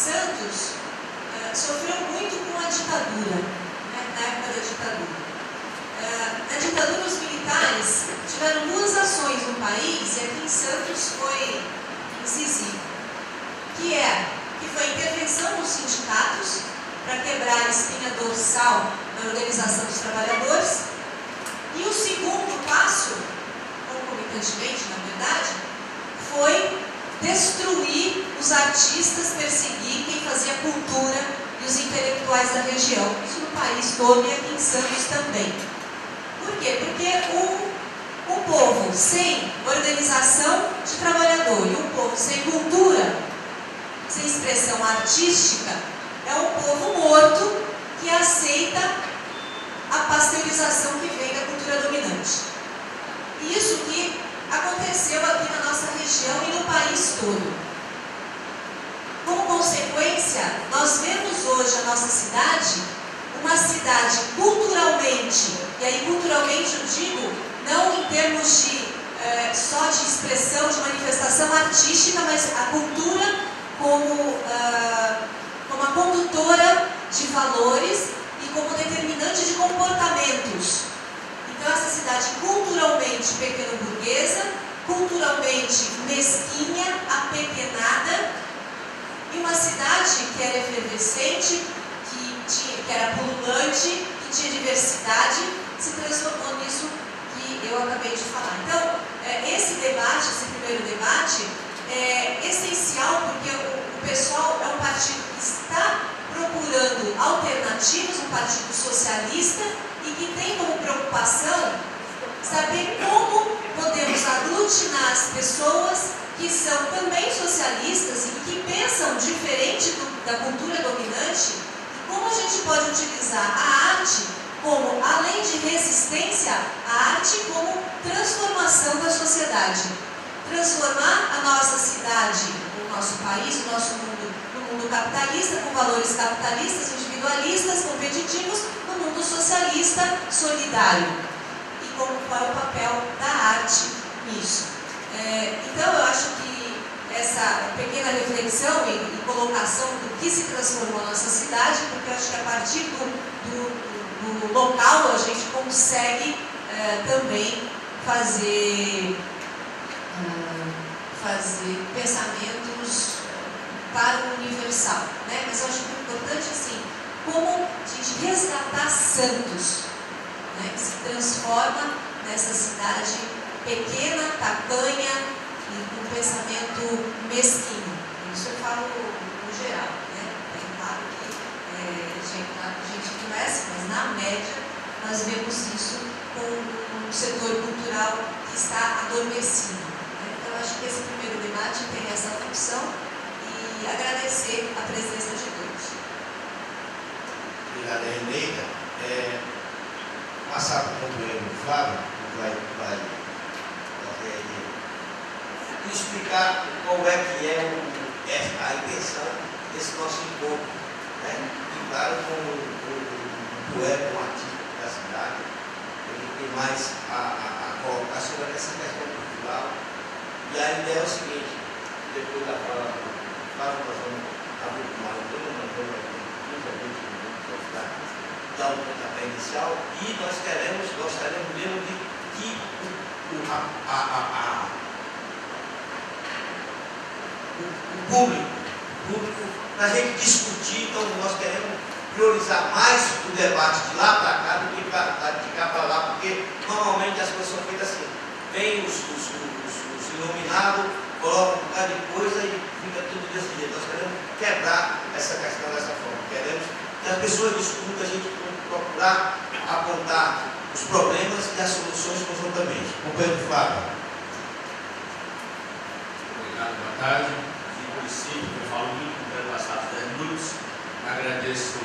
Santos sofreu muito com a ditadura, né, na época da ditadura. Na ditadura, os militares tiveram duas ações no país, e aqui em Santos foi incisivo, que foi a intervenção nos sindicatos para quebrar a espinha dorsal na organização dos trabalhadores, e o segundo passo, concomitantemente, na verdade, foi destruir os artistas, perseguir quem fazia cultura e os intelectuais da região. Isso no país todo e aqui em Santos também. Por quê? Porque um povo sem organização de trabalhador e um povo sem cultura, sem expressão artística, é um povo morto que aceita a pasteurização que vem da cultura dominante. E isso que aconteceu aqui na nossa região e no país todo. Como consequência, nós vemos hoje a nossa cidade uma cidade culturalmente, e aí culturalmente eu digo, não em termos de só de expressão, de manifestação artística, mas a cultura como a condutora de valores e como determinante de comportamentos. Então, essa cidade culturalmente pequeno-burguesa, culturalmente mesquinha, apequenada, e uma cidade que era efervescente, que era pululante, que tinha diversidade, se transformou nisso que eu acabei de falar. Então, esse debate, esse primeiro debate, é essencial porque o PSOL é um partido que está procurando alternativas, um partido socialista, e que tem como preocupação saber como podemos aglutinar as pessoas que são também socialistas e que pensam diferente da cultura dominante, e como a gente pode utilizar a arte como, além de resistência, a arte como transformação da sociedade. Transformar a nossa cidade, o nosso país, o nosso mundo, no mundo capitalista, com valores capitalistas, individualistas, competitivos, no mundo socialista, solidário. E qual é o papel da arte nisso? Então, eu acho que essa pequena reflexão e colocação do que se transformou a nossa cidade, porque eu acho que a partir do local a gente consegue também fazer pensamentos para o universal, né? Mas eu acho que é importante, assim, como a gente resgatar Santos, né? Que se transforma nessa cidade pequena, tacanha e com pensamento mesquinho. Isso eu falo no geral, né? É claro que a gente conhece, mas na média nós vemos isso com um setor cultural que está adormecido. Eu acho que esse primeiro debate tem essa função e agradecer a presença de todos. Obrigado, Eneida. Passar para o companheiro Flávio, que vai explicar qual é que é a intenção desse nosso encontro, né? E claro, com o poeta, com o artista da cidade, ele tem mais a colocar sobre essa questão cultural. E a ideia é o seguinte: depois da fala do Flávio, nós vamos abrir uma reunião, nós vamos 15 a 20 minutos para dar um pontapé inicial, e nós gostaríamos mesmo de que o público, para a gente discutir. Então nós queremos priorizar mais o debate de lá para cá do que de cá para lá, porque normalmente as coisas são feitas assim: vem os iluminados, colocam um bocado de coisa e fica tudo desse jeito. Nós queremos quebrar essa questão dessa forma. Queremos que as pessoas discutam, a gente procurar apontar os problemas e as soluções conjuntamente. Companheiro Flávio. Obrigado, boa tarde. Em princípio, eu falo muito com o passado 10 minutos. Agradeço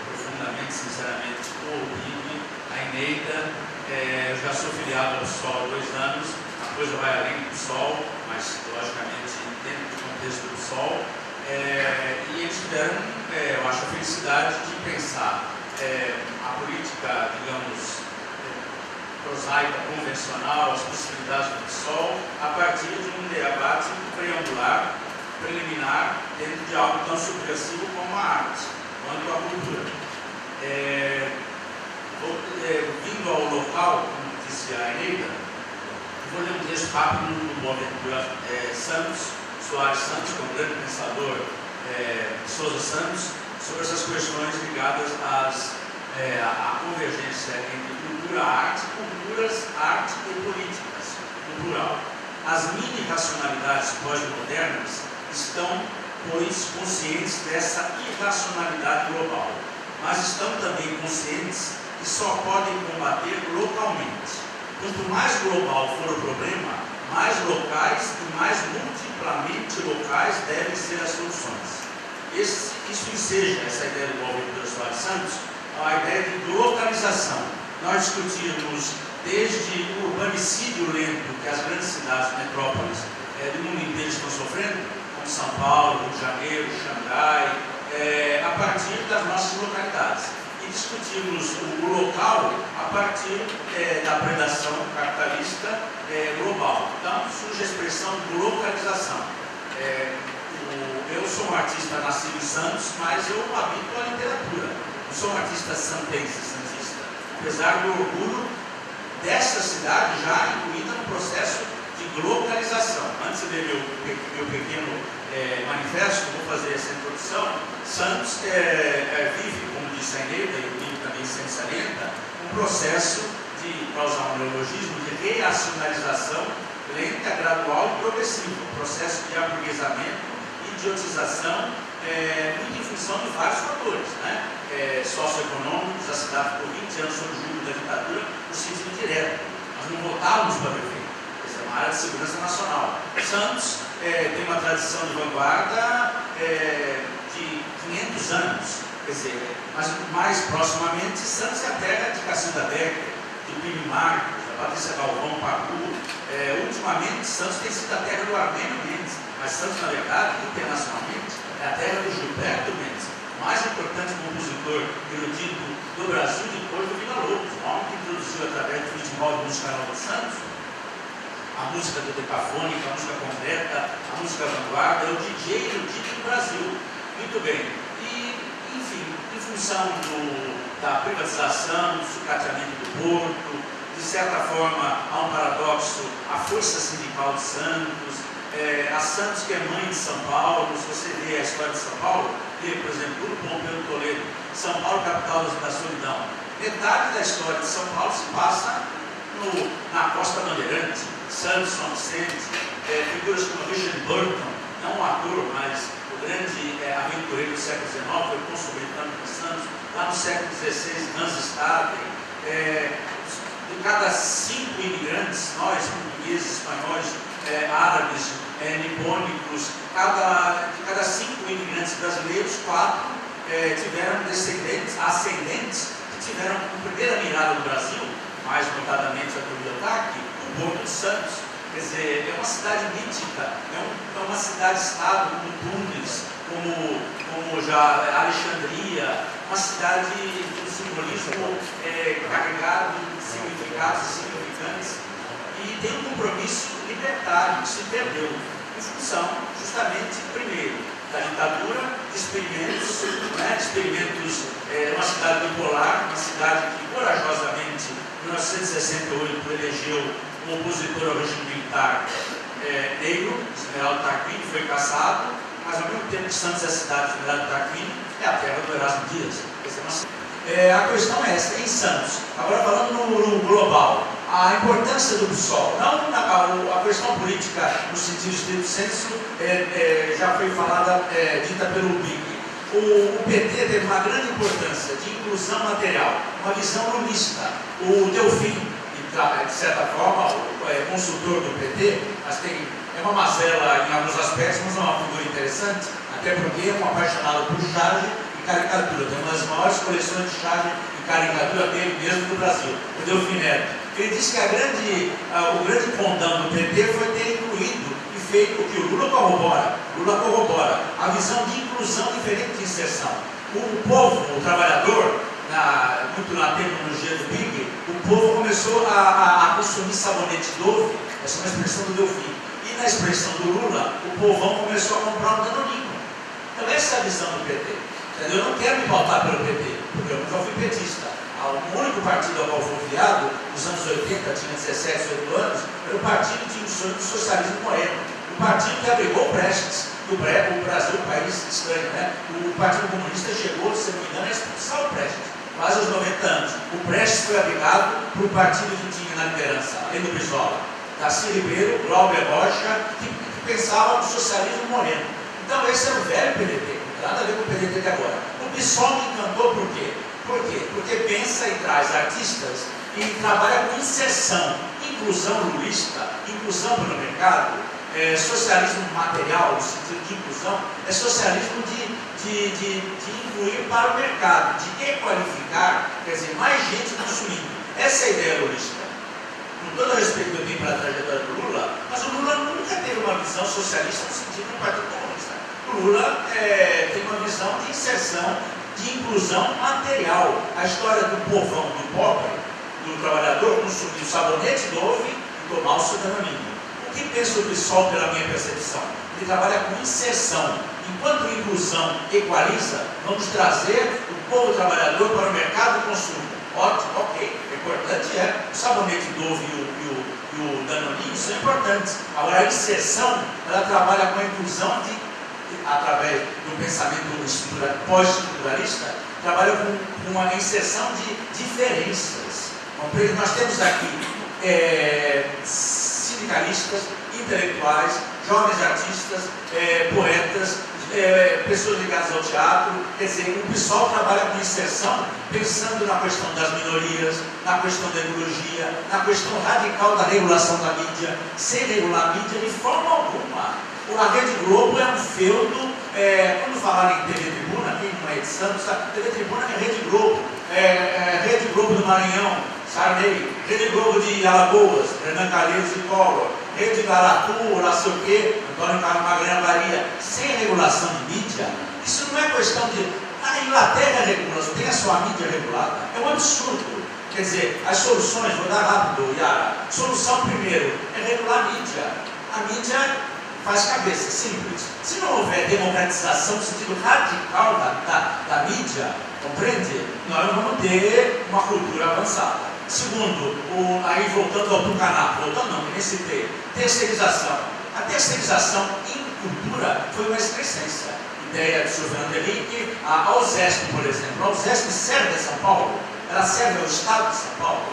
profundamente, sinceramente, o Olívio, a Eneida. Eu já sou filiado ao PSOL há 2 anos. A coisa vai além do PSOL, mas logicamente dentro do contexto do PSOL. E eles tiveram, eu acho, a felicidade de pensar a política, digamos, prosaica, convencional, as possibilidades do PSOL, a partir de um debate preambular preliminar dentro de algo tão subversivo como a arte, quanto a cultura. Vindo ao local, como disse a Eneida, vou ler um texto rápido do Boaventura Soares Santos, que é um grande pensador, Souza Santos, sobre essas questões ligadas à convergência entre cultura, arte, culturas, arte e políticas, no plural. As mini-racionalidades pós-modernas estão, pois, conscientes dessa irracionalidade global, mas estão também conscientes que só podem combater localmente. Quanto mais global for o problema, mais locais e mais multiplamente locais devem ser as soluções. Isso enseja, essa ideia do Boaventura Soares Santos, a ideia de localização. Nós discutimos desde o urbanicídio lento que as grandes cidades, metrópoles do mundo inteiro estão sofrendo, como São Paulo, Rio de Janeiro, Xangai, a partir das nossas localidades. E discutimos o local a partir da predação capitalista global. Então surge a expressão de localização. Eu sou um artista nascido em Santos, mas eu habito a literatura. Eu sou um artista santense, santista. Apesar do orgulho dessa cidade já incluída no processo de localização. Antes de ler meu pequeno manifesto, vou fazer essa introdução. Santos vive, como disse a Eneida, e o livro também se salienta, um processo de, para usar um neologismo, de reacionalização lenta, gradual e progressiva. Um processo de aburguesamento, idiotização, muito em função de vários fatores, né? Socioeconômicos. A cidade ficou 20 anos sob o jugo da ditadura no sentido direto. Nós não votávamos para prefeito. Essa é uma área de segurança nacional. Santos tem uma tradição de vanguarda de 500 anos. Quer dizer, mas mais proximamente, Santos é a terra de Cacilda Becker, de Pini Marcos, da Patrícia Galvão, Pacu. Ultimamente, Santos tem sido a terra do Armênio Mendes, mas Santos, na verdade, internacionalmente, é a terra do Gilberto Mendes, o mais importante compositor erudito do Brasil depois do Villa-Lobos, o homem que introduziu através do futebol de música nova de Santos a música do decafônica, a música completa, a música vanguarda, é o DJ erudito do Brasil. Muito bem. E, enfim, em função da privatização, do sucateamento do porto, de certa forma, há um paradoxo, a força sindical de Santos, a Santos, que é mãe de São Paulo. Se você vê a história de São Paulo, vê, por exemplo, o Pompeu Toledo, São Paulo, capital da solidão. Metade da história de São Paulo se passa na Costa Bandeirante, Santos, São Vicente, figuras como Richard Burton, não um ator, mas o grande aventureiro do século XIX, foi cônsul britânico em Santos. Lá no século XVI, Hans Staden. De cada 5 imigrantes, nós, portugueses, espanhóis, árabes, nipônicos, de cada 5 imigrantes brasileiros, 4 tiveram descendentes, ascendentes, que tiveram como primeira mirada no Brasil, mais notadamente a do Miyotaki, o Porto de Santos. Quer dizer, é uma cidade mítica, é uma cidade-estado como Tunis, como já Alexandria, uma cidade de um simbolismo carregado de significados e significantes, e tem um compromisso libertário que se perdeu em função, justamente, primeiro, da ditadura, de experimentos, uma cidade bipolar, uma cidade que corajosamente, em 1968, elegeu um opositor ao regime militar negro, Esmeraldo Tarquínio, foi cassado, mas ao mesmo tempo que Santos é a cidade de Esmeraldo Tarquínio, é a terra do Erasmo Dias. A questão é essa, em Santos. Agora falando no global, a importância do PSOL, não a questão política no sentido estrito senso, já foi falada, dita pelo BIC. O PT teve uma grande importância de inclusão material, uma visão lunista. O Delfim, de certa forma, consultor do PT, mas é uma mazela em alguns aspectos, mas é uma figura interessante, até porque é um apaixonado por charge e caricatura. Tem uma das maiores coleções de charge e caricatura dele mesmo do Brasil, o Delfim Neto. Ele disse que o grande condão do PT foi ter incluído e feito o que o Lula corrobora, a visão de inclusão diferente de inserção. O povo, o trabalhador, muito na terminologia do Big, o povo começou a consumir sabonete Dove, essa é uma expressão do Delfim. E na expressão do Lula, o povão começou a comprar um danoninho. Então essa é a visão do PT. Eu não quero me pautar pelo PT, porque eu nunca fui petista. O único partido ao qual fui filiado, nos anos 80, tinha 17, 18 anos, era o partido que tinha o sonho do socialismo moreno. O partido que abrigou o Prestes, o Brasil, um país estranho, né? O Partido Comunista chegou, se não me engano, a expulsar o Prestes, quase aos 90 anos. O Prestes foi abrigado por um partido que tinha na liderança, além do Brizola, Darcy Ribeiro, Glauber Rocha, que pensavam no socialismo moreno. Então esse é o velho PDT, não tem nada a ver com o PDT de agora. O PSOL me encantou por quê? Por quê? Porque pensa e traz artistas e trabalha com inserção, inclusão lulista, inclusão pelo mercado, socialismo material, no sentido de inclusão, é socialismo de incluir para o mercado, de requalificar, quer dizer, mais gente consumindo. Essa é a ideia lulista. Com todo o respeito que eu tenho para a trajetória do Lula, mas o Lula nunca teve uma visão socialista no sentido do Partido Comunista. O Lula tem uma visão de inserção, de inclusão material. A história do povão, do pobre, do trabalhador consumir o sabonete Dove e tomar o seu danoninho. O que pensa o PSOL pela minha percepção? Ele trabalha com inserção. Enquanto inclusão equaliza, vamos trazer o povo trabalhador para o mercado de consumo. Ótimo, ok. Importante o sabonete Dove e o danoninho são importantes. Agora a inserção, ela trabalha com a inclusão através do pensamento pós-estruturalista, trabalha com uma inserção de diferenças. Nós temos aqui sindicalistas, intelectuais, jovens artistas, poetas, pessoas ligadas ao teatro. Quer dizer, o PSOL trabalha com inserção, pensando na questão das minorias, na questão da ecologia, na questão radical da regulação da mídia, sem regular a mídia de forma alguma. A Rede Globo é um feudo, quando falarem em TV Tribuna, quem não é de Santos, TV Tribuna é Rede Globo, Rede Globo do Maranhão, Sarney, Rede Globo de Alagoas, Renan Calheiros e Collor, Rede Garatu, lá sei o quê, Antônio Carlos Magalhães Bahia, sem regulação de mídia. Isso não é questão de... A Inglaterra regula, tem a sua mídia regulada, é um absurdo. Quer dizer, as soluções, vou dar rápido, Yara. Solução primeiro é regular a mídia. A mídia faz cabeça, simples. Se não houver democratização no sentido radical da mídia, compreende? Nós não vamos ter uma cultura avançada. Segundo, aí voltando ao Tucaná, voltando não, nem citei, terceirização. A terceirização em cultura foi uma excrescência. Ideia do Sr. Fernando Henrique, a USESP, por exemplo. A USESP serve a São Paulo, ela serve ao Estado de São Paulo.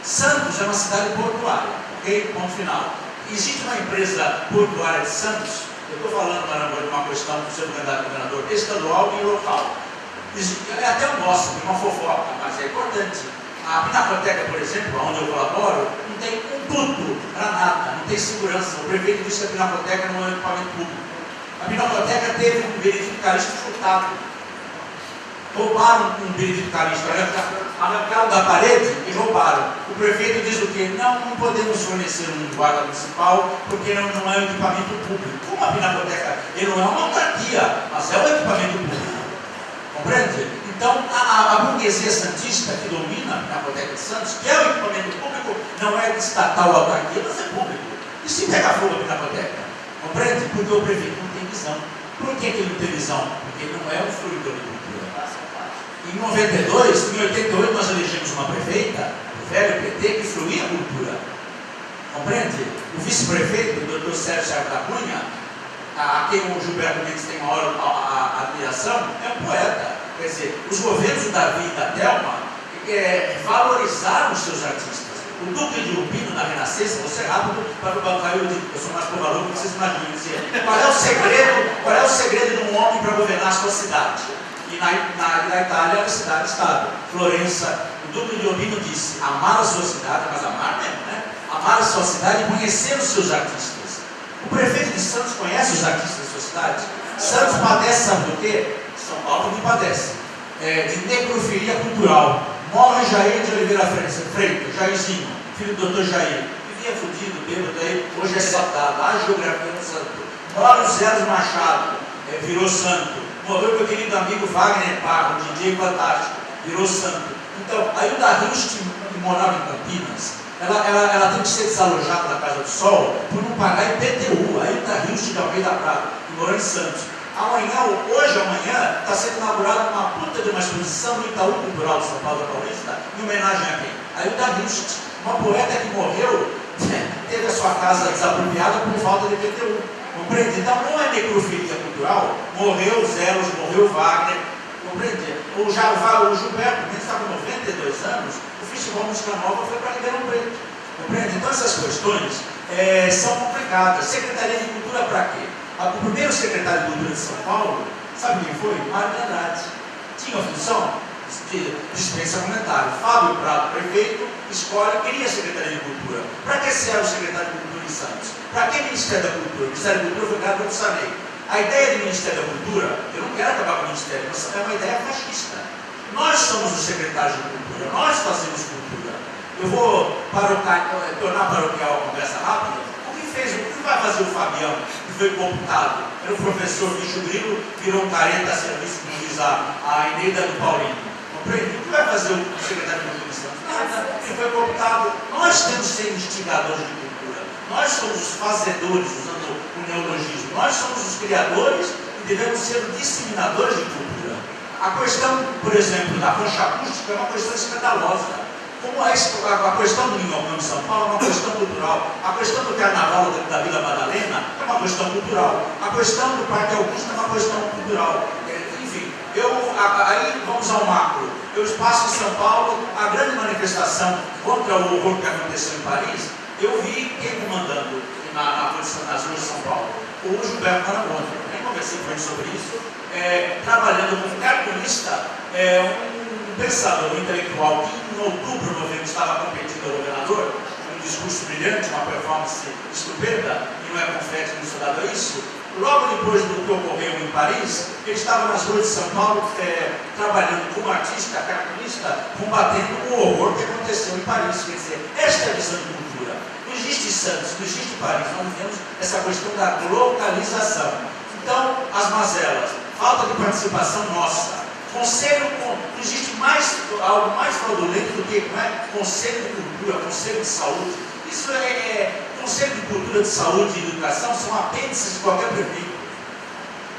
Santos é uma cidade portuária, ok? Ponto final. Existe uma empresa portuária de Santos, eu estou falando de uma questão do seu candidato a governador estadual e local. É até um gosto, uma fofoca, mas é importante. A Pinacoteca, por exemplo, onde eu colaboro, não tem um tudo para nada, não tem segurança. O prefeito disse que a Pinacoteca não é um equipamento público. A Pinacoteca teve um verificalista furtado. Roubaram um verificalista, arrancaram da parede e roubaram. O prefeito diz o quê? Não podemos fornecer um guarda municipal porque não é um equipamento público. Como a Pinacoteca? Ele não é uma autarquia, mas é um equipamento público. Compreende? Então, a burguesia santista que domina a Pinacoteca de Santos, que é o equipamento público, não é estatal ou autarquia, mas é público. E se pega fogo a Pinacoteca? Compreende? Porque o prefeito não tem visão. Por que ele não tem visão? Porque ele não é um fruidor de cultura. Em 92, em 88, nós elegemos uma prefeita, o velho PT, que fluía a cultura. Compreende? O vice-prefeito, o Dr. Sérgio da Cunha, a quem o Gilberto Mendes tem maior admiração, é um poeta. Quer dizer, os governos do Davi e da Thelma valorizaram os seus artistas. O Duque de Urbino, na Renascença, vou ser rápido para o bancar, eu sou mais provável que vocês imaginam dizer. Qual é o segredo de um homem para governar a sua cidade? E na Itália, a cidade-estado. Florença, o Duque de Urbino disse: amar a sua cidade, mas amar mesmo, né? Amar a sua cidade e conhecer os seus artistas. O prefeito de Santos conhece os artistas da sua cidade. Santos padece, sabe do quê? São Paulo também padece. De necrofilia cultural. Morre Jair de Oliveira Freitas, Jairzinho, filho do Dr. Jair. Vivia fudido, bêbado aí, hoje é saudade. A geografia do santo. Morre o César Machado, virou santo. Morreu meu querido amigo Wagner Parro, DJ fantástico, virou santo. Então, aí o da Rios, que morava em Campinas, ela tem que ser desalojada da Casa do Sol por não pagar IPTU. Aí está Rio de Almeida Prado, que morou em Santos. Hoje, amanhã, está sendo inaugurada uma puta de uma exposição no Itaú Cultural de São Paulo da Paulista, em homenagem a quem? A Hilda Hilst, uma poeta que morreu, teve a sua casa desapropriada por falta de IPTU. Compreende? Então não é necrofilia cultural. Morreu Zelos, morreu Wagner. Compreende? O Gilberto, que está com 92 anos, o Festival Música Nova foi para Ribeirão Preto. Compreende? Então essas questões são complicadas. Secretaria de Cultura para quê? O primeiro secretário de Cultura de São Paulo, sabe quem foi? Mário de Andrade. Tinha a função de dispensa comentário. Fábio Prado, prefeito, escolhe, queria a Secretaria de Cultura. Para que serve o secretário de Cultura em Santos? Para que Ministério da Cultura? O Ministério da Cultura foi criado pelo Sarney. A ideia do Ministério da Cultura, eu não quero acabar com o Ministério, mas é uma ideia fascista. Nós somos os secretários de Cultura, nós fazemos cultura. Eu vou tornar paroquial a conversa rápida. O que vai fazer o Fabião, que foi cooptado? Era o professor Bicho Grilo, virou um careta a serviço, como diz a Eneida do Paulinho. Compreende? O que vai fazer o secretário de Cultura? Nada. Ele foi cooptado. Nós temos que ser instigadores de cultura. Nós somos os fazedores, usando o neologismo. Nós somos os criadores e devemos ser os disseminadores de cultura. A questão, por exemplo, da concha acústica é uma questão escandalosa. Como a questão do Minhocão de São Paulo é uma questão cultural. A questão do Carnaval da Vila Madalena é uma questão cultural. A questão do Parque Augusto é uma questão cultural. Enfim, aí vamos ao macro. Eu passo em São Paulo, a grande manifestação contra o horror que aconteceu em Paris, eu vi quem comandando nas ruas de São Paulo? O Gilberto Marangoni. Eu conversei com ele sobre isso, trabalhando como cartunista, um pensador intelectual que em outubro, novembro, estava competindo ao governador, um discurso brilhante, uma performance estupenda, e não é confete no estudado a isso. Logo depois do que ocorreu em Paris, ele estava nas ruas de São Paulo, trabalhando como artista, cartunista, combatendo o horror que aconteceu em Paris. Quer dizer, esta é a visão de cultura. Não existe Santos, não existe Paris, nós vivemos essa questão da localização. Então, as mazelas, falta de participação nossa. Conselho, não existe algo mais fraudulento do que conselho de cultura, conselho de saúde. Isso conselho de cultura, de saúde e educação são apêndices de qualquer prefeito.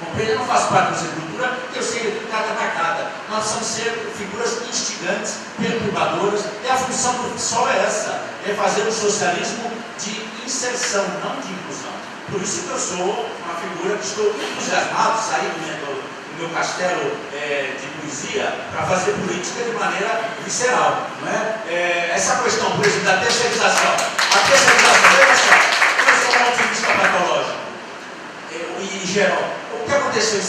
Compreende? Eu não faço parte do conselho de cultura, porque eu sei que tudo cada marcada. Nós precisamos ser figuras instigantes, perturbadoras, e a função do PSOL é essa, é fazer um socialismo de inserção, não de inclusão. Por isso que eu sou uma figura que estou entusiasmado, sair do meu castelo de poesia para fazer política de maneira visceral. Não é? Essa questão, por exemplo, da terceirização. A terceirização é essa. Eu sou um otimista patológico. E geral. O que aconteceu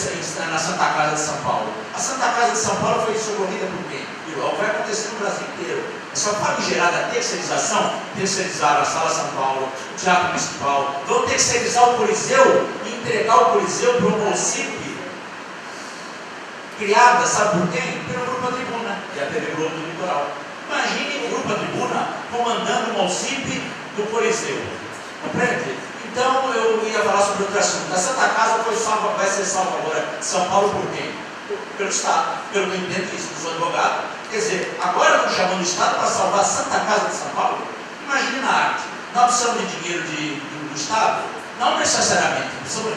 na Santa Casa de São Paulo? A Santa Casa de São Paulo foi socorrida por quem? E logo vai acontecer no Brasil inteiro. Essa famigerada terceirização, terceirizaram a Sala São Paulo, o Teatro Municipal, vão terceirizar o Coliseu e entregar o Coliseu para um município criada, sabe por quem? Pelo Grupo Tribuna, que é a TV Globo do Litoral. Imagine o Grupo Tribuna comandando o município do Coliseu. Compreende? Então eu ia falar sobre outro assunto. A Santa Casa vai ser salva agora de São Paulo por quem? Pelo Estado. Pelo que eu entendo isso, eu sou advogado. Quer dizer, agora estão chamando o Estado para salvar a Santa Casa de São Paulo? Imagine na arte. Nós precisamos de dinheiro do Estado? Não necessariamente. Precisamos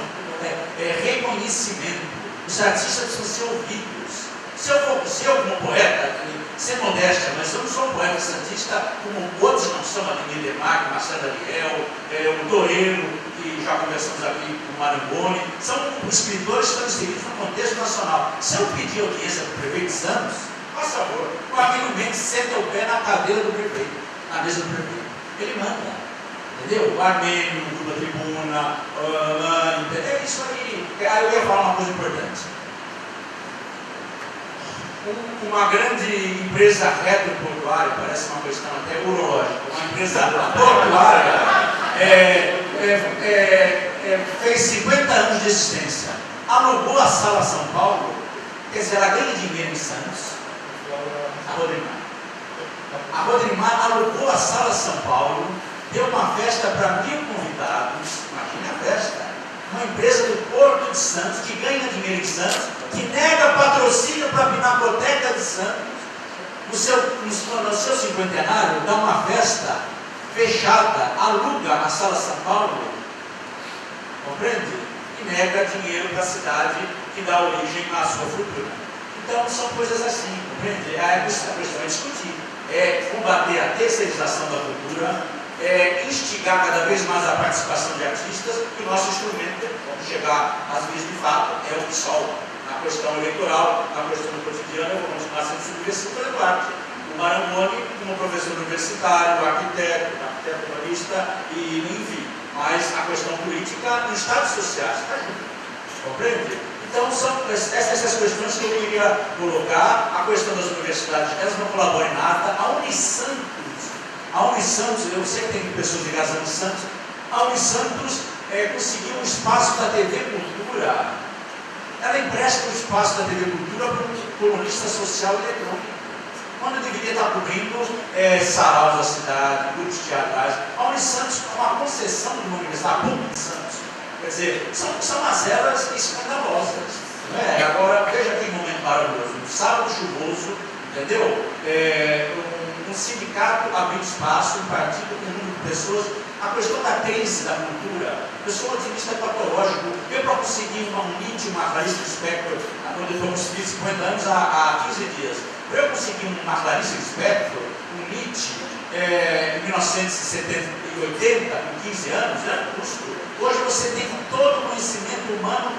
de reconhecimento. Os artistas precisam ser ouvidos. Se eu como poeta, sem modéstia, mas eu não sou um poeta santista como outros não são, Ademir Demarque, Marcelo Ariel, o Doreiro, que já conversamos aqui com o Marangoni, são escritores que estão inseridos no contexto nacional. Se eu pedir audiência para o prefeito Santos, faz favor, o Armínio Mendes senta o pé na cadeira do prefeito, na mesa do prefeito. Ele manda. Entendeu? O Armênio, o Grupo Tribuna, entendeu? Isso aí. Aí eu ia falar uma coisa importante. Uma grande empresa retroportuária, parece uma questão até urológica, uma empresa portuária fez 50 anos de existência, alugou a Sala São Paulo, quer dizer, ela ganha dinheiro em Santos, a Rodrimar alugou a Sala São Paulo, deu uma festa para 1000 convidados, imagina a festa. Uma empresa do Porto de Santos, que ganha dinheiro em Santos, que nega patrocínio para a Pinacoteca de Santos, no seu cinquentenário, dá uma festa fechada, aluga a Sala São Paulo, compreende? E nega dinheiro para a cidade que dá origem à sua fortuna. Então são coisas assim, compreende? A questão é discutir, é combater a terceirização da cultura, é instigar cada vez mais a participação de artistas, e o nosso instrumento, vamos chegar às vezes de fato, é o PSOL. Na questão eleitoral, na questão do cotidiano, eu vou continuar sendo subversivo pela arte. O Marangoni, como professor universitário, arquiteto urbanista, e enfim. Mas a questão política nos estados sociais está junto. Compreende? Então, são essas questões que eu queria colocar. A questão das universidades, elas não colaboram em nada. A Unisantos, eu sei que tem pessoas ligadas a Unisantos. A Unisantos conseguiu um espaço da TV Cultura. Ela empresta o espaço da TV Cultura para um colunista social eletrônico, quando deveria estar cobrindo saraus da cidade, grupos teatrais. A Unisantos é uma concessão de uma universidade, a PUC de Santos. Quer dizer, são mazelas escandalosas. Né? Agora, veja que momento maravilhoso. Um sábado chuvoso, entendeu? Um sindicato abriu espaço, um partido com um número de pessoas. A questão da crise da cultura, eu sou um ativista patológico, eu para conseguir um Nietzsche, uma Clarice Lispector, quando eu fiz 50 anos, há 15 dias, para eu conseguir uma Clarice Lispector, um Nietzsche, em 1980, com 15 anos, era custo. Hoje você tem todo o conhecimento humano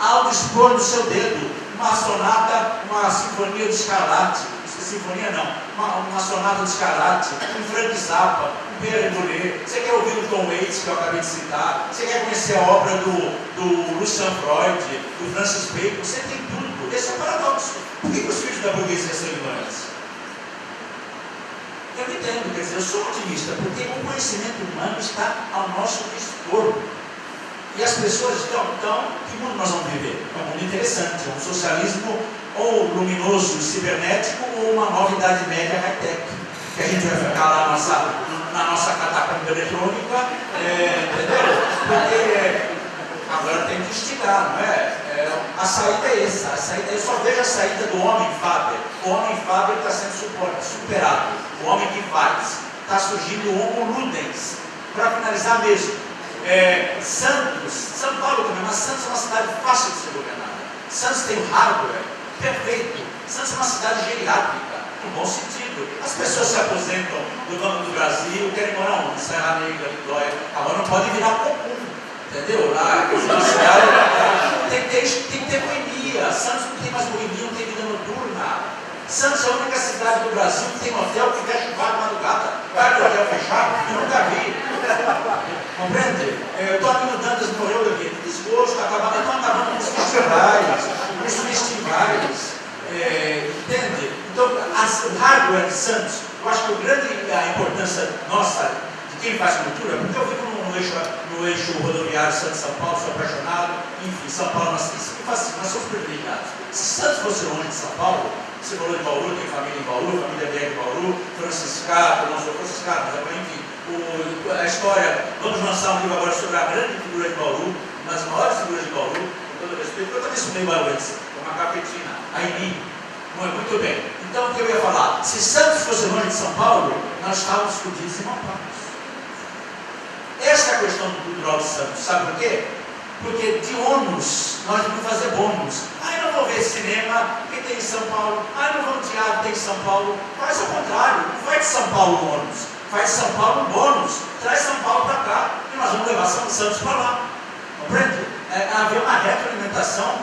ao dispor do seu dedo, uma sonata, uma sinfonia de Scarlatti, sinfonia não, uma sonata de Scarlatti, um Frank Zappa, um Pierre Boulez. Você quer ouvir o Tom Waits, que eu acabei de citar? Você quer conhecer a obra do Lucian Freud, do Francis Bacon? Você tem tudo. Esse é o paradoxo. Por que os filhos da burguesia são ignorantes? Eu me entendo, quer dizer, eu sou otimista, porque o conhecimento humano está ao nosso dispor. E as pessoas estão, que mundo nós vamos viver? É um mundo interessante, é um socialismo ou luminoso, cibernético, ou uma nova idade média high-tech, que a gente vai ficar lá na nossa catacumba eletrônica, entendeu? Porque agora tem que instigar, não é? A saída é essa, eu só vejo a saída do homem Faber. O homem Faber está sendo superado, o homem que faz. Está surgindo o Homo Ludens. Para finalizar mesmo, São Paulo também, mas Santos é uma cidade fácil de ser governada. Santos tem o hardware perfeito. Santos é uma cidade geriátrica, no bom sentido. As pessoas se aposentam do Banco do Brasil, querem morar onde? Serra Negra, Vitória. Agora não pode virar comum, entendeu? Lá, uma cidade tem que ter boemia. Santos não tem mais boemia, não tem vida noturna. Santos é a única cidade do Brasil que tem hotel que fecha o bar de madrugada. Vai do hotel fechado? Eu nunca vi. Compreende? O Toninho Dantas morreu de desgosto, estão acabando nos festivais. Entende? Então, o hardware de Santos, eu acho que a importância nossa, de quem faz cultura, porque eu vivo no eixo rodoviário Santos-São Paulo, sou apaixonado, enfim, São Paulo, isso me fascina, nós somos privilegiados. Se Santos fosse longe de São Paulo, você falou de Bauru, tem família em Bauru, família BR em Bauru, franciscano, não sou franciscano, mas enfim, a história, vamos lançar um livro agora sobre a grande figura de Bauru, uma das maiores figuras de Bauru, com todo respeito, eu também estudei bauruense, com uma capetina, a Eni, muito bem. Então o que eu ia falar, se Santos fosse longe de São Paulo, nós estávamos fodidos e montados. Essa é a questão do cultural de Santos, sabe por quê? Porque de ônus, nós vamos fazer bônus. Eu não vou ver cinema, porque tem em São Paulo. Eu não vou no teatro, tem em São Paulo. Faz ao contrário, não faz de São Paulo um ônus, faz de São Paulo um bônus. Traz São Paulo para cá e nós vamos levar São Santos para lá. Compreende? Haver uma retroalimentação,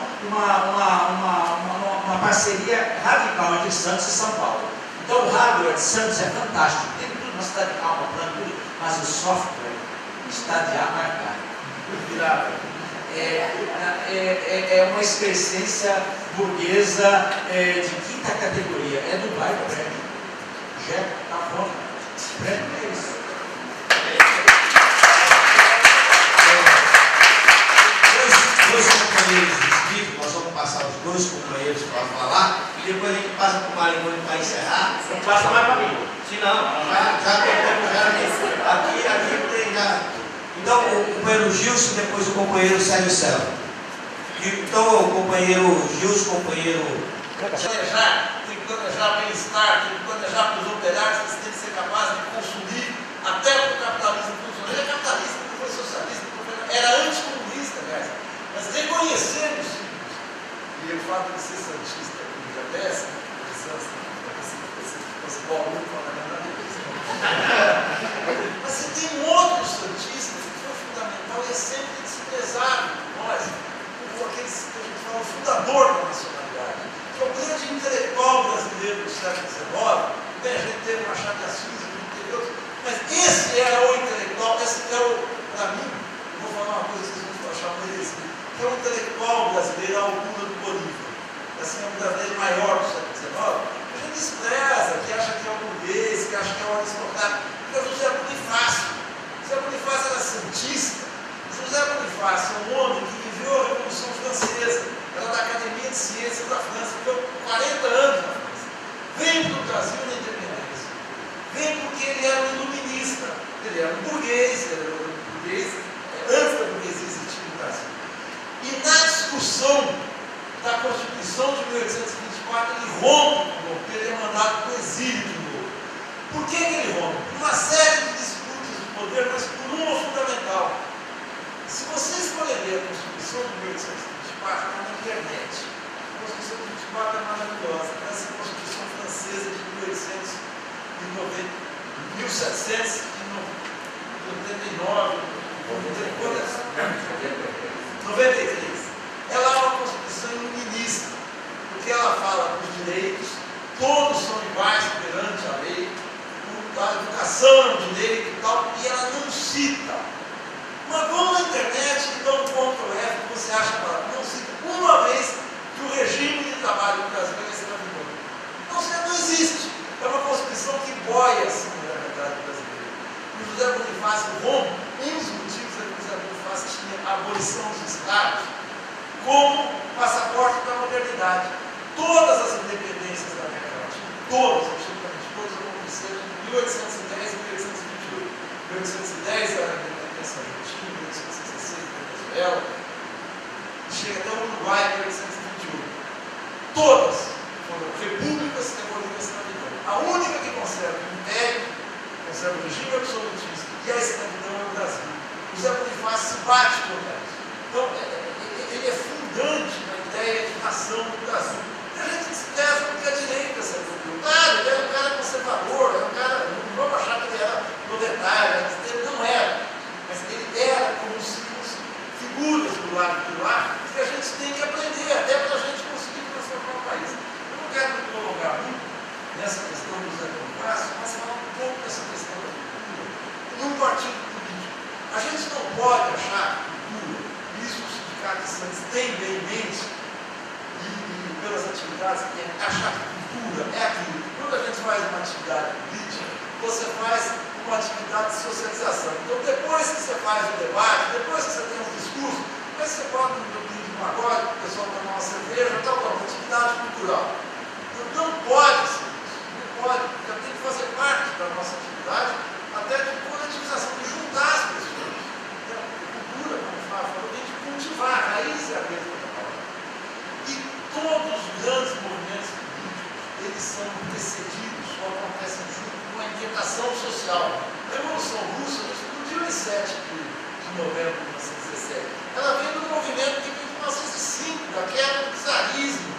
uma parceria radical entre Santos e São Paulo. Então o hardware de Santos é fantástico, tem tudo, uma cidade calma, plano, tudo, mas o software está de amargar. É uma excrescência burguesa de quinta categoria, é do bairro prédio. Já está fora. Prédio é isso. Dois companheiros inscritos, nós vamos passar os dois companheiros para falar e depois a gente passa para o Marangoni para encerrar. Não passa mais para mim. Se não, já aqui tem já. Então o companheiro Gilson, depois o companheiro Sérgio Céu. Então o companheiro Gilson, companheiro. Tem que planejar bem-estar, tem que planejar para os operários, você tem que ser capaz de consumir até que o capitalismo funcionou. Ele é capitalista, não foi socialista, não foi, era anticomunista, aliás. Mas reconhecendo os símbolos, e o fato de ser santista me interessa, esse Paulo falando mas você tem outros santistas que foi fundamental e é sempre desprezado por nós, como aqueles que a gente fala, o fundador da nacionalidade, que é o grande intelectual brasileiro do século XIX. Bem, a gente teve Machado de Assis, a gente teve outros, mas esse era o intelectual, esse era o, para mim, eu vou falar uma coisa que vocês vão achar uma heresia, que é o intelectual brasileiro à altura do Bolívar, assim, é um brasileiro maior do século XIX. A gente despreza, que acha que é o burguês, que acha que é o aristocrata, porque o José Bonifácio. José Bonifácio era santista. José Bonifácio é um homem que viveu a Revolução Francesa, era da Academia de Ciências da França, ficou 40 anos na França. Vem para o Brasil na independência. Vem porque ele era um iluminista. Ele era um burguês, antes da burguesia existir no Brasil. E na discussão da Constituição de 1824, ele rompe com o ele é mandado para o exílio de novo. Por que ele rompe? Por uma série de disputas de poder, mas por uma fundamental. Se vocês forem ler a Constituição de 1824, está na internet. A Constituição de 1824 é maravilhosa. Essa é a Constituição francesa de 93. Ela é uma Constituição iluminista, porque ela fala dos direitos, todos são iguais perante a lei, a educação é um direito e tal, e ela não cita. Mas vão na internet e dão um Ctrl+F que você acha que ela não cita uma vez que o regime de trabalho no Brasil é escravidão. Não, isso não existe. É uma Constituição que boia a singularidade brasileira. E o José Bonifácio rompe, um dos motivos é que o José Bonifácio tinha a abolição dos escravos como passaporte da modernidade. Todas as independências da América Latina, todas, absolutamente todas, aconteceram em 1810 e 1828. 1810 era a independência argentina, 1816 a Venezuela, e chega até o Uruguai em 1828. Todas foram repúblicas que aboliram a escravidão. A única que conserva o império, conserva o regime absolutista e a escravidão é o Brasil. O José Bonifácio se bate contra isso. Então, ele é fundante na ideia de nação do Brasil. E a gente despreza porque a direita se apropriou. Claro, ele era um cara conservador, era um cara, não vamos achar que ele era proletário, ele não era. Mas ele era como figuras do lado de lá que a gente tem que aprender, até para a gente conseguir transformar o país. Eu não quero me prolongar muito nessa questão do José Bonifácio, mas falar um pouco dessa questão da cultura num partido político. A gente não pode achar cultura, isso os sindicatos têm bem em mente, e pelas atividades que tem, achar que cultura é aquilo. Quando a gente faz uma atividade política, você faz uma atividade de socialização. Então, depois que você faz o debate, depois que você tem um discurso, depois você bota um pouquinho de pagode, o pessoal tomar uma cerveja, tal, atividade cultural. Então, não pode ser isso. Não pode, porque tem que fazer parte da nossa atividade, até de coletivização, de juntar as pessoas. Então, cultura, como o Flávio falou, tem que cultivar, a raiz é a mesma da palavra. E todos os grandes movimentos políticos, eles são precedidos ou acontecem junto com a inquietação social. A Revolução Russa explodiu em 7 de novembro de 1917. Ela vem do movimento que vem de 1905, da queda do czarismo,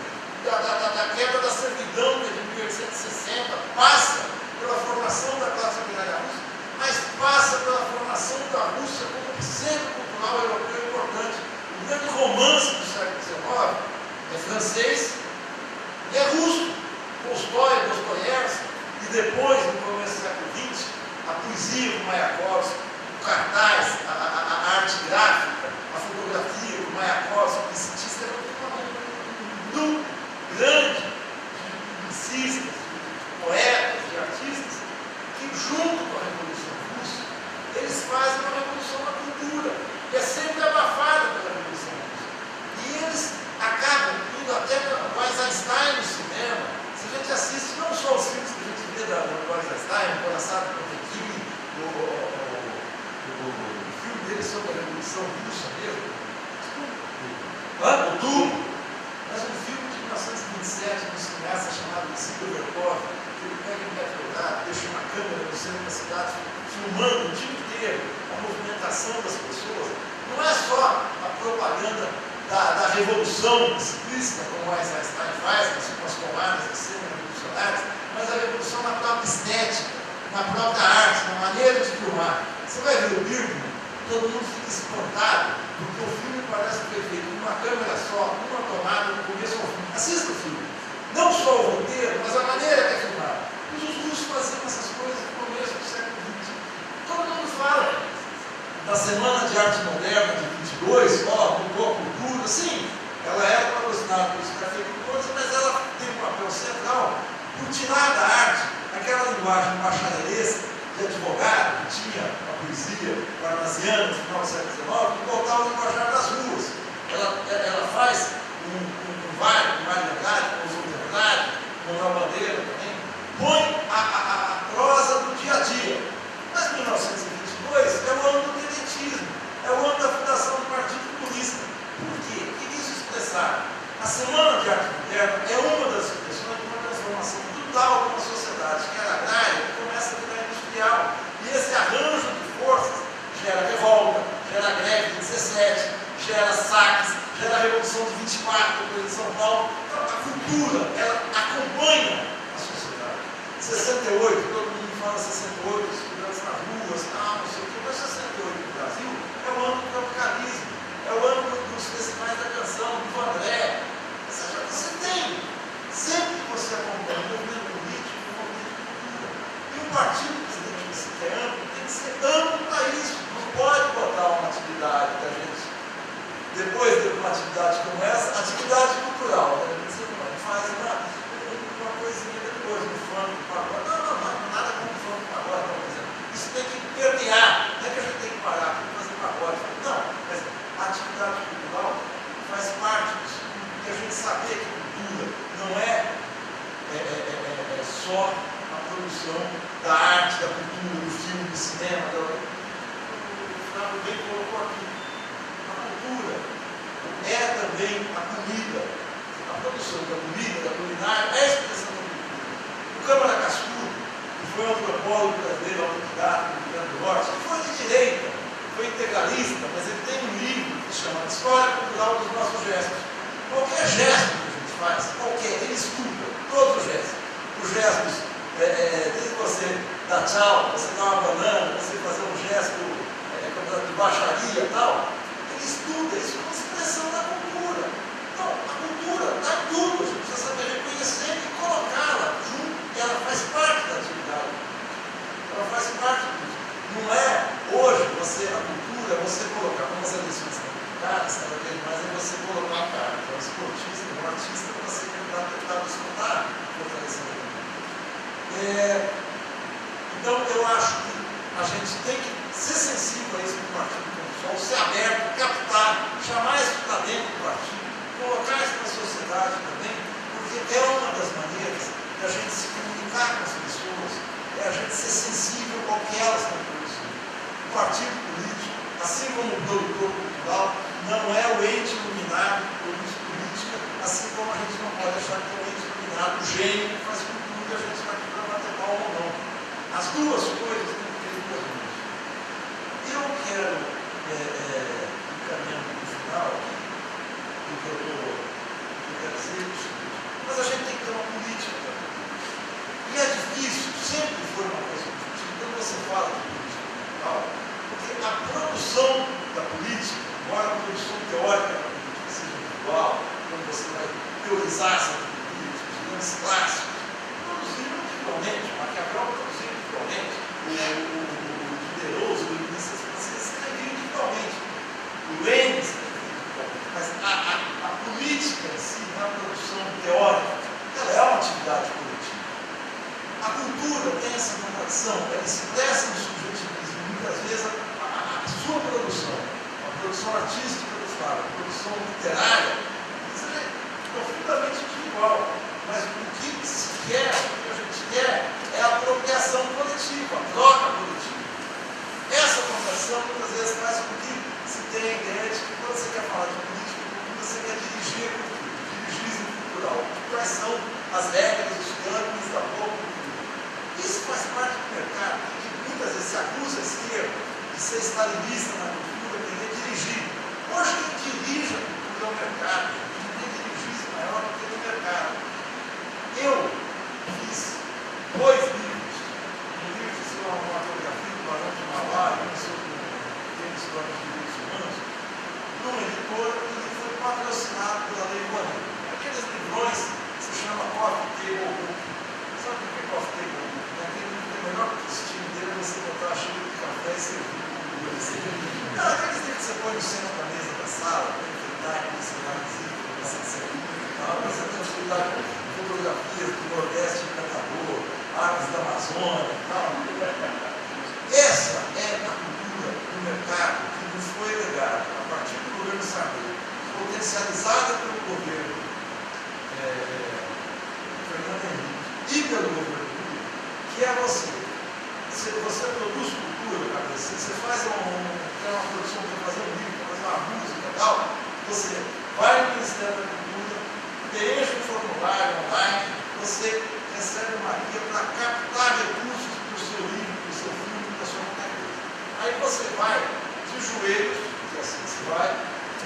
da queda da servidão que é de 1860, passa pela formação da classe operária russa, mas passa pela formação da Rússia como centro cultural europeu importante. O grande romance do século XIX é francês e é russo. Tolstói, Dostoiévski, e depois, no começo do século XX, a poesia do Mayakovsky, o cartaz, a arte gráfica, a fotografia do Mayakovsky, o licitista, era um grupo grande de publicistas, de poetas, de artistas, que junto com a Revolução Russa, eles fazem uma revolução na cultura, que é sempre abafada pela Revolução Russa. E eles acabam indo até mais Einstein no cinema. Se a gente assiste não só os filmes que a gente vê da Einstein, o Coração do Potemkin, o filme dele sobre a Revolução Russa mesmo, o Turbo, mas um filme de 1927 de um cineasta chamado Silverkov, ele pega um metro quadrado, deixa uma câmera no centro da cidade, filmando o dia inteiro a movimentação das pessoas. Não é só a propaganda da revolução ciclista, como a Einstein faz, com as tomadas de cena revolucionárias, mas a revolução na própria estética, na própria arte, na maneira de filmar. Você vai ver o Birdman, todo mundo fica espantado, porque o filme parece perfeito, uma câmera só, uma tomada do começo ao fim. Assista o filme. Não só o roteiro, mas a maneira que é filmado. Os russos faziam essas coisas no começo do século XX. Todo mundo fala da Semana de Arte Moderna de 22, mudou a cultura, sim, ela era patrocinada pelos cafeicultores, mas ela tem um papel central por tirar da arte aquela linguagem macharelesca de advogado, que tinha a poesia parnasiana no final do século XIX, e botar o linguajar das ruas. Ela faz um variedade, com uma bandeira também, põe a prosa do dia a dia. Mas 1922 é o ano do tenentismo, é o ano da fundação do Partido Comunista. Por quê? O que isso expressar? A Semana de Arte Moderna é uma das expressões de uma transformação brutal de uma sociedade que era agrária, que começa a virar industrial. E esse arranjo de forças gera revolta, gera greve de 17, gera saques, gera a Revolução de 24, depois de São Paulo. Então, a cultura, ela acompanha a sociedade. 68, todo mundo fala 68, os estudantes nas ruas, não sei o que, mas 68 no Brasil é o ano do capitalismo, é o ano dos festivais da canção, do André. Ou seja, você tem, sempre que você acompanha o movimento político, o movimento de cultura. E o partido que você tem que ser amplo, tem que ser amplo para isso. Não pode botar uma atividade da gente, depois de uma atividade como essa, atividade cultural. Né? Você não faz uma coisinha depois, no funk, no pagode. Não, nada como funk, pagode, não, por exemplo. Isso tem que permear, não é que a gente tem que parar para fazer pagode. Não, mas a atividade cultural faz parte disso. E a gente saber que cultura não é só a produção da arte, da cultura, do filme, do cinema. O Flávio bem colocou aqui. A cultura é também a comida. A produção da comida, da culinária, é a expressão da cultura. O Câmara Cascudo, que foi um antropólogo brasileiro, autodidata, do Rio Grande do Norte, que foi de direita, foi integralista, mas ele tem um livro que se chama História Cultural dos Nossos Gestos. Qualquer gesto que a gente faz, ele estuda todos os gestos. Os gestos, desde você dar tchau, você dar uma banana, você fazer um gesto de baixaria e tal, ele estuda isso como expressão da cultura. Então, a cultura está em tudo, a gente precisa saber reconhecer e colocá-la junto, e ela faz parte da atividade. Ela faz parte disso. Não é hoje a cultura é você colocar, como as eleições estão complicadas, cada vez mais é você colocar a cara. Então, um esportista, um artista, para ser candidato a deputado escutar, fortalecer a cultura. Então, eu acho que a gente tem que ser sensível a isso do partido como sol, ser aberto, captar, chamar isso para dentro do partido, colocar isso na sociedade também, porque é uma das maneiras de a gente se comunicar com as pessoas, é a gente ser sensível ao que elas estão produzindo. O partido político, assim como o produtor cultural, não é o ente iluminado que produz política, assim como a gente não pode achar que é o ente iluminado, o gênio que faz cultura e a gente vai para bater palma ou não. As duas coisas têm que ter duas mãos. Eu quero, caminhando para o final, do que eu quero dizer o seguinte, mas a gente tem que ter uma política também. E é difícil, sempre foi uma coisa difícil, quando você fala de política cultural, porque a produção da política, embora a produção teórica da política seja individual, quando você vai teorizar sobre política, os grandes clássicos, produziram individualmente, Maquiavel produziu individualmente, o Diderot, o Ulisses, você escrevia individualmente, o Lenin escrevia individualmente, mas a política em si, na produção teórica, ela é uma atividade coletiva. A cultura tem essa contradição, ela expressa no subjetivismo, muitas vezes, a sua produção, a produção artística do Flávio, a produção literária, isso é profundamente individual, mas o que se quer, o que a gente quer, é a apropriação coletiva, a troca coletiva. Essa contradição muitas vezes faz com que se tenha a ideia de que quando você quer falar de política, você quer dirigir a cultura, dirigismo cultural. Quais são as regras, os cânones da boa cultura? isso faz parte do mercado, que muitas vezes se acusa a esquerda de ser stalinista na cultura, querer dirigir. Hoje quem dirige a cultura é o mercado, não tem dirigir maior do que o mercado. Eu fiz 2 livros, um livro que é uma fotografia do Barão de Mauá, tem história de direitos humanos, numa editora que foi patrocinado pela Lei Rouanet. Aqueles livrões que se chama Coffee Table Book. Sabe o que é Coffee Table Book? Aquele livro tem o melhor estilo dele, você botar a xícara de café e servir com o não, aqueles livros que você põe no centro da mesa da sala, para enfrentar aquele cenário visível, para você servir e tal, você tem estudar fotografias do Nordeste encantador, árvores da Amazônia e tal. Essa é a cultura do mercado que nos foi legada a partir do governo Sarney, potencializada pelo governo Fernando Henrique e pelo governo Lula, que é você. Você produz cultura, você faz uma produção, quer fazer um livro, quer fazer uma música e tal, você vai no Ministério da Cultura, preenche um formulário online, você recebe uma guia para captar recursos para o seu livro, para o seu filme, para a sua matéria. Aí você vai de joelhos, que assim se vai,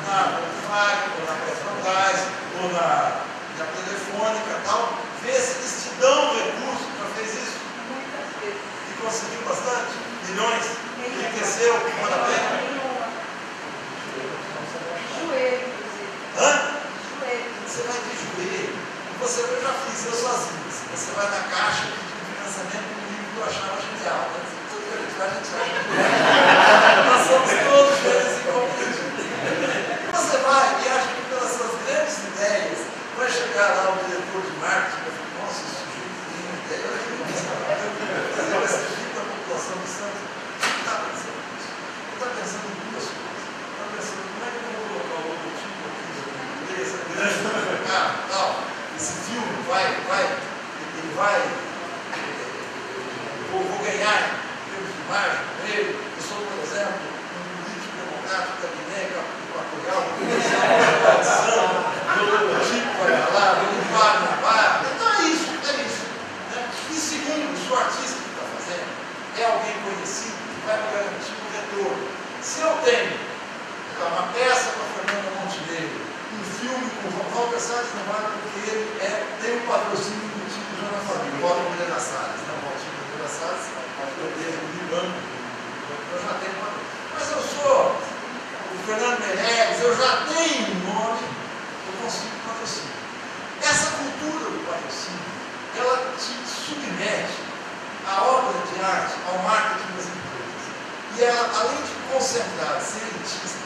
na Volkswagen, ou na Petrobras, ou na Telefônica e tal, vê se eles te dão recursos para fazer isso. Muitas vezes. E conseguiu bastante? Milhões? Enriqueceu? Manda bem? Joelho, inclusive. Hã? Joelho. Você vai de joelho. Eu já fiz, eu sozinho. Você vai na caixa e pede um financiamento de um livro que eu achava genial. Tudo que a gente faz, genial. Nós somos todos gênios incompreendidos. Você vai e acha que pelas suas grandes ideias vai chegar lá o diretor de marketing e vai falar, nossa, esse sujeito tem uma ideia. Fazer esse tipo da população do Santos. Não está pensando nisso. Ele está pensando em 2 coisas. Está pensando, como é que eu vou colocar o logotipo aqui da empresa, grande no mercado e tal. Esse filme ele vai, eu vou ganhar em termos de margem com ele. Eu sou, por exemplo, um político democrático da Guiné Equatorial, que meu logotipo vai lá, eu limpar na barra. Então é isso. Né? E segundo, se o artista que está fazendo é alguém conhecido, vai me garantir um retorno. Se eu tenho uma peça com a Fernanda Montenegro, um filme com o Walter Salles não vale porque ele tem um patrocínio embutido já na família. O Walter Moreira Salles, não, o Walter Moreira Salles, eu tenho um Libano, eu já tenho patrocínio. Mas eu sou o Fernando Meirelles, eu já tenho um nome, eu consigo patrocínio. Essa cultura do patrocínio, ela te submete a obra de arte, ao marketing das empresas. E ela, além de concentrar, ser elitista,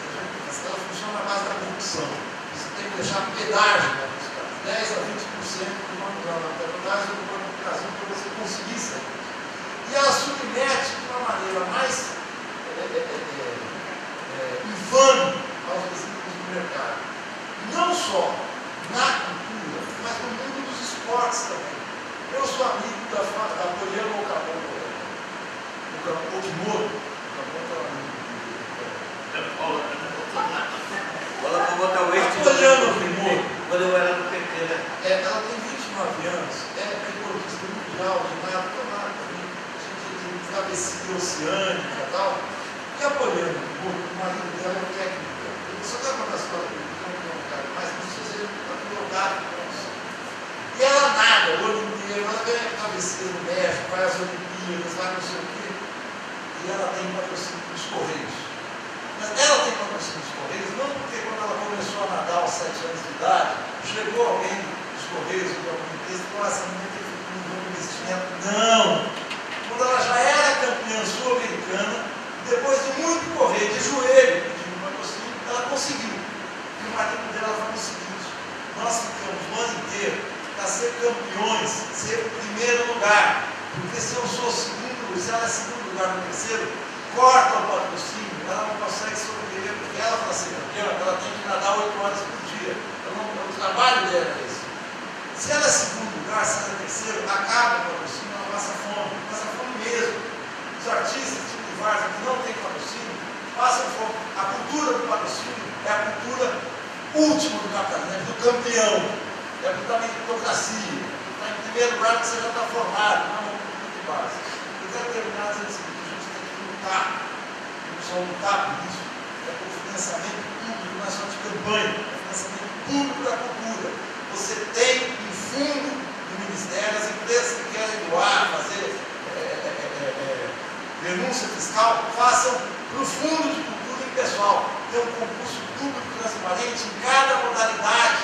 ela funciona na base da corrupção. Você tem que deixar pedágio para os caras, 10 a 20% do banco da Petrobras e do Banco do Brasil para você conseguir sair. E ela submete de uma maneira mais infame aos desígnios do mercado. Não só na cultura, mas no mundo dos esportes também. Eu sou amigo da Poliana Okimoto. Ela vou botar o eixo. Quando eu era pequena. Ela tem 29 anos, é recordista mundial de nada, também. De travessia oceânica e tal. E a Poliana, o marido dela é um técnico. Eu só quero contar a história dele, não quero mais, não sei se ele está pilotado. E ela nada, o ano inteiro, ela ganha travessia no México, vai às Olimpíadas, vai não sei o quê. E ela tem patrocínio dos Correios. Mas ela tem patrocínio dos Correios, não porque quando ela começou a nadar aos 7 anos de idade, chegou alguém dos Correios, do Comunista, e falou, essa menina tem um bom investimento. Não! Quando ela já era campeã sul-americana, depois de muito correr de joelho, pedindo patrocínio, ela conseguiu. E o marido dela falou o seguinte, nós ficamos o ano inteiro para ser campeões, ser o primeiro lugar. Porque se eu sou segundo, se ela é segundo lugar no terceiro, corta o patrocínio, ela não consegue sobreviver, porque ela para ser campeã, ela tem que nadar 8 horas por dia. O trabalho dela é esse. Se ela é segundo lugar, se ela é terceiro, acaba o patrocínio, ela passa fome mesmo. Os artistas tipo de Vargas que não tem patrocínio, passam fome. A cultura do patrocínio é a cultura última do capitalismo, do campeão. É a cultura da meritocracia. Está em primeiro lugar que você já está formado. Não, base. Eu quero terminar dizendo o seguinte: a gente tem que lutar, não só lutar por isso, é por financiamento público, não é só de campanha, é financiamento público da cultura. Você tem um fundo do Ministério, as empresas que querem doar, fazer denúncia fiscal, façam para o fundo de cultura impessoal. Tem um concurso público transparente em cada modalidade: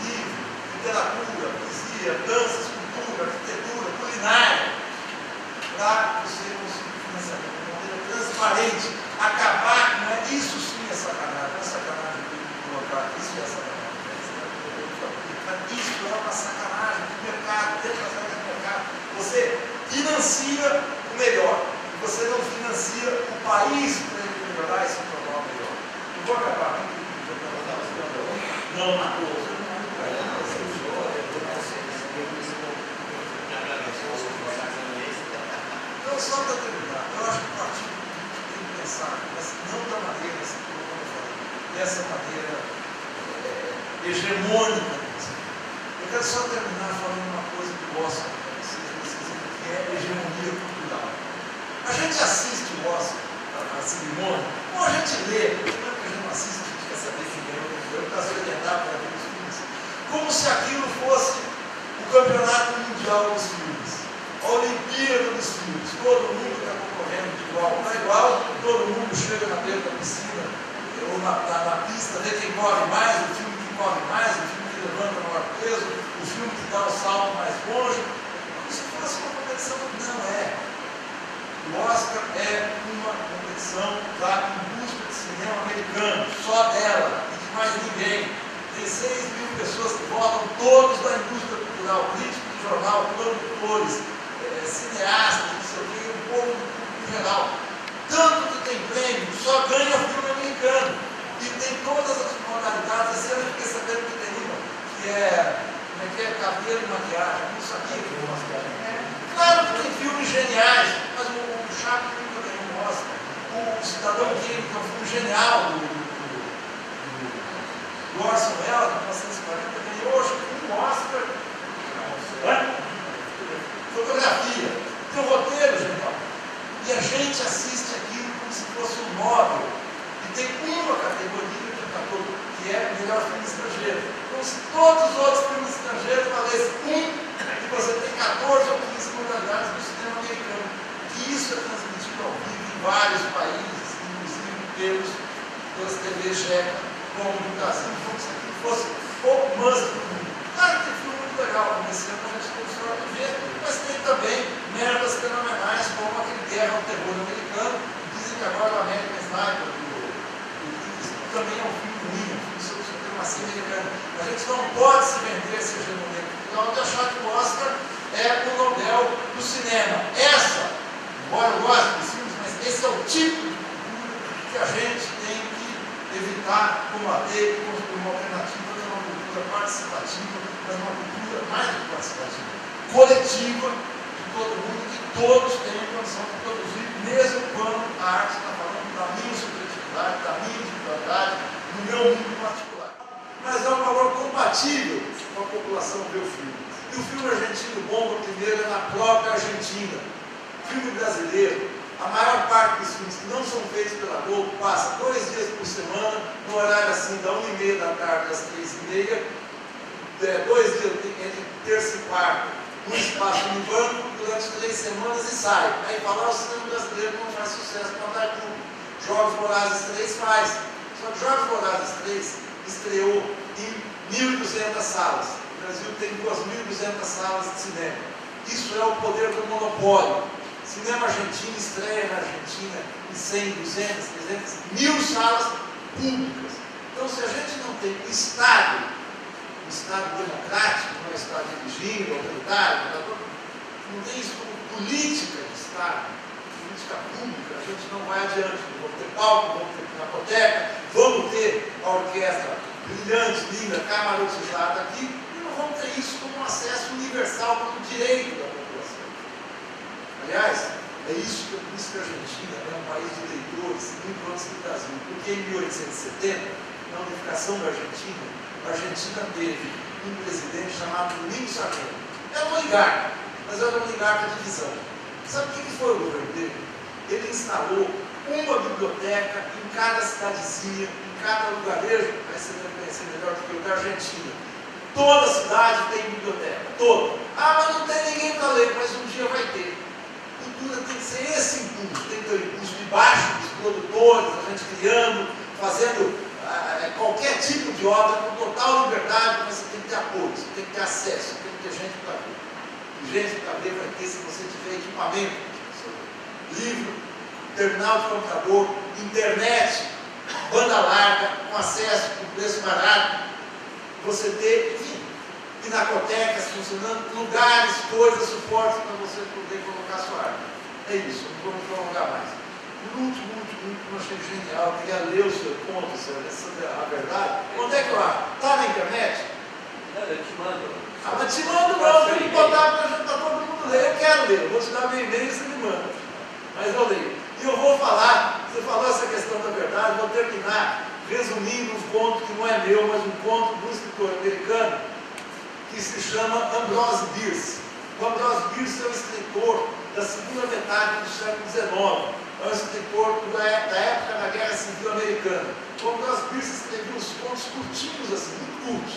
livro, literatura, poesia, dança, escultura, arquitetura, culinária, para você conseguir financiamento de maneira transparente. Acabar, não é isso sim é sacanagem, não é sacanagem colocar, isso é sacanagem. Isso é uma sacanagem do mercado, dentro das regras do mercado. Você financia o melhor, você não financia o país para ele melhorar e se tornar o melhor. Eu vou acabar aqui. Não, Marcos. Então, só para terminar, eu acho que o partido tem que pensar, mas não da maneira, assim, como eu falei, dessa maneira hegemônica. Eu quero só terminar falando uma coisa que o Oscar que é hegemonia cultural. A gente assiste o Oscar, a cerimônia, ou a gente lê, não é que a gente não assiste, a gente quer saber quem ganhou, eu caso orientar para ver os filmes, como se aquilo fosse o campeonato mundial dos filmes, a Olimpíada dos filmes, todo mundo está concorrendo de igual para igual, todo mundo chega na beira da piscina, ou na pista, vê quem corre mais, o filme que corre mais, o filme que levanta maior peso, o filme que dá o salto mais longe. Como se fosse uma competição, não é. O Oscar é uma competição da indústria de cinema americano, só dela, e de mais ninguém. Tem 6.000 pessoas que votam, todos da indústria cultural, críticos de jornal, produtores, cineastas, não sei o quê, um povo do público em geral. Tanto que tem prêmio, só ganha filme americano. E tem todas as modalidades. Esse ano eu fiquei sabendo que tem uma, que é, como é que é, cabelo e maquiagem. Não sabia que era maquiagem. Claro que tem filmes geniais, mas o Chaplin nunca ganhou um Oscar. O Cidadão Kane, que é um filme genial do Orson Welles, de 1940, ganhou hoje um Oscar. Fotografia. Tem um roteiro genial. E a gente assiste aquilo como se fosse um Nobel. E tem uma categoria que é melhor filme estrangeiro. Como se todos os outros filmes estrangeiros valessem e você tem 14 ou 15 modalidades do cinema americano. Que isso é transmitido ao vivo em vários países, inclusive pelas TV checa, como no Brasil, como se aquilo fosse o must do mundo. Claro que tem filme muito legal, como esse ano a gente tem sorte de ver, mas tem também merdas fenomenais, como aquele Guerra ao Terror americano. Dizem que agora o American Sniper também é um filme ruim, um filme sobre supremacia americana. A gente não pode se vender esse hegemonia cultural de achar que o Oscar é o Nobel do cinema. Embora eu goste dos filmes, mas esse é o tipo de cultura que a gente tem que evitar, combater, construir uma alternativa de uma cultura participativa, mas uma cultura mais do que participativa, coletiva, de todo mundo, que todos tenham condição de produzir, mesmo quando a arte está falando da minha subjetividade, da minha individualidade, do meu mundo particular. Mas é um valor compatível com a população ver o filme. E o filme argentino bomba primeiro é na própria Argentina. Filme brasileiro, a maior parte dos filmes que não são feitos pela Globo passa 2 dias por semana, no horário assim, da 1h30 da tarde às 3h30, 2 dias entre terça e quarta, no espaço no banco, durante 3 semanas e sai. Aí fala, o cinema brasileiro não faz sucesso para dar tudo. Jogos Vorazes 3 faz. Só que Jogos Vorazes 3 estreou em 1.200 salas. O Brasil tem 2.200 salas de cinema. Isso é o poder do monopólio. Cinema argentino estreia na Argentina em 100, 200, 300, 1.000 salas públicas. Então, se a gente não tem Estado, um Estado democrático, não é um Estado dirigido, autoritário, não tem isso como política de Estado, política pública, a gente não vai adiante. Vamos ter palco, vamos ter pinacoteca, vamos ter a orquestra brilhante, linda, camarotizada aqui, e não vamos ter isso como um acesso universal, como direito da população. Aliás, é isso que a Argentina é um país de leitores muito antes do Brasil, porque em 1870, na unificação da Argentina, a Argentina teve um presidente chamado Domingos Sarney. Era um oligarca, mas era um oligarca de visão. Sabe o que foi o governo dele? Ele instalou uma biblioteca em cada cidadezinha, em cada lugarejo, aí você deve conhecer melhor do que o da Argentina. Toda cidade tem biblioteca, toda. Ah, mas não tem ninguém para ler, mas um dia vai ter. Cultura tem que ser esse impulso, tem que ter o impulso de baixo dos produtores, a gente criando, fazendo qualquer tipo de obra com total liberdade, mas você tem que ter apoio, você tem que ter acesso, você tem que ter gente para ver. E gente para ver vai ter se você tiver equipamento, livro, terminal de computador, internet, banda larga, com acesso, com preço barato, você ter, enfim, pinacotecas funcionando, lugares, coisas, suportes para você poder colocar a sua arte. É isso, não vou me prolongar mais. Por último, eu achei genial, eu queria ler o seu conto, essa é a verdade. Onde é que eu acho? Está na internet? Não, eu te mando. Ah, mas te mando não, tem que botar para todo mundo ler. Eu quero ler, eu vou te dar meu e-mail e você me manda. Mas eu leio. E eu vou falar, você falou essa questão da verdade, vou terminar resumindo um conto que não é meu, mas um conto do escritor americano, que se chama Ambrose Bierce. O Ambrose Bierce é um escritor da segunda metade do século XIX. É um escritor da época da Guerra Civil Americana. O Ambrose Bierce escreveu uns contos curtinhos, assim, muito curtos.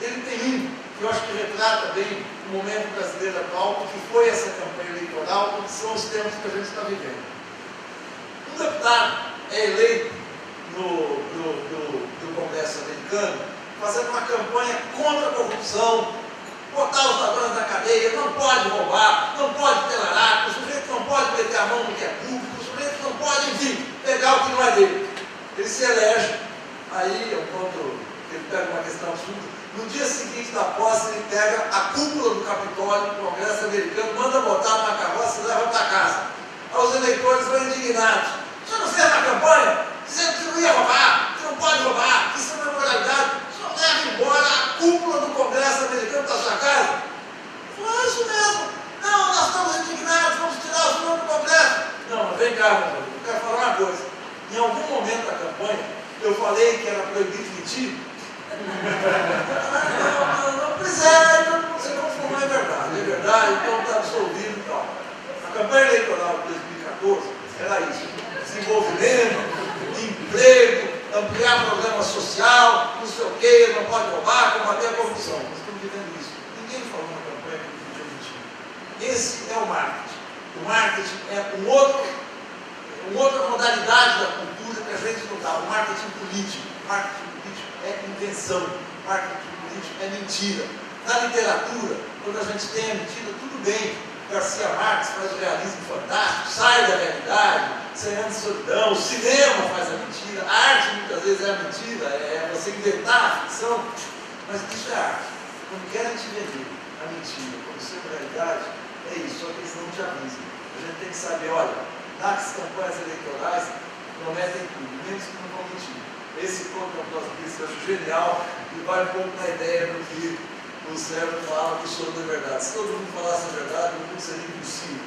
Ele tem um que eu acho que retrata bem o momento brasileiro atual, o que foi essa campanha eleitoral, o que são os tempos que a gente está vivendo. Um deputado é eleito no Congresso americano, fazendo uma campanha contra a corrupção, botar os ladrões na cadeia, não pode roubar, não pode ter laraca, o sujeito não pode meter a mão no que é público, o sujeito não pode, enfim, pegar o que não é dele. Ele se elege, aí é um ponto que ele pega uma questão absurda. No dia seguinte da posse, ele pega a cúpula do Capitólio, do Congresso americano, manda botar numa carroça e leva para casa. Aí os eleitores vão indignados. Você não fez na campanha? Dizendo que não ia roubar, que não pode roubar, que isso é uma imoralidade. Só leva embora a cúpula do Congresso americano para sua casa. Falou, é isso mesmo. Não, nós estamos indignados, vamos tirar o senhor do Congresso. Não, mas vem cá, meu amigo, eu quero falar uma coisa. Em algum momento da campanha, eu falei que era proibido mentir. Não, pois é, você confundiu, é verdade, então está absolvido e tal. A campanha eleitoral de 2014 era isso: desenvolvimento, emprego, ampliar programa social, não sei o quê, não pode roubar, combater a corrupção. Nós estamos vivendo isso. Ninguém falou na campanha que não podia mentir. Esse é o marketing. O marketing é uma outra modalidade da cultura que a gente não dá. O marketing político. O marketing político é invenção. O marketing político é mentira. Na literatura, quando a gente tem a mentira, tudo bem. Garcia Marques faz o realismo fantástico, sai da realidade, 100 anos de solidão, o cinema faz a mentira, a arte muitas vezes é a mentira, é você inventar a ficção, mas isso é arte. Quando querem te vender a mentira, quando isso é realidade, é isso, só que eles não te avisam. A gente tem que saber, olha, nas campanhas eleitorais prometem tudo, menos que não vão mentir. Esse ponto que eu acho genial e vai um pouco na ideia do que o cérebro fala que o soro é verdade. Se todo mundo falasse a verdade, o mundo seria impossível.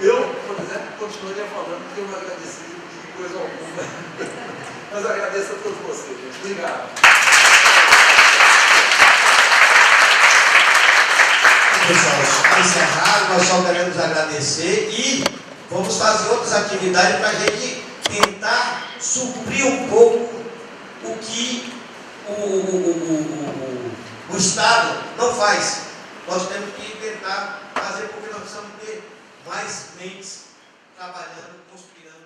Eu, por exemplo, continuaria falando que eu não agradeci de coisa alguma. Mas eu agradeço a todos vocês, gente. Obrigado. Pessoal, para encerrar, nós só queremos agradecer e vamos fazer outras atividades para a gente tentar suprir um pouco o que o Estado não faz. Nós temos que tentar fazer, porque nós precisamos ter mais mentes trabalhando, conspirando.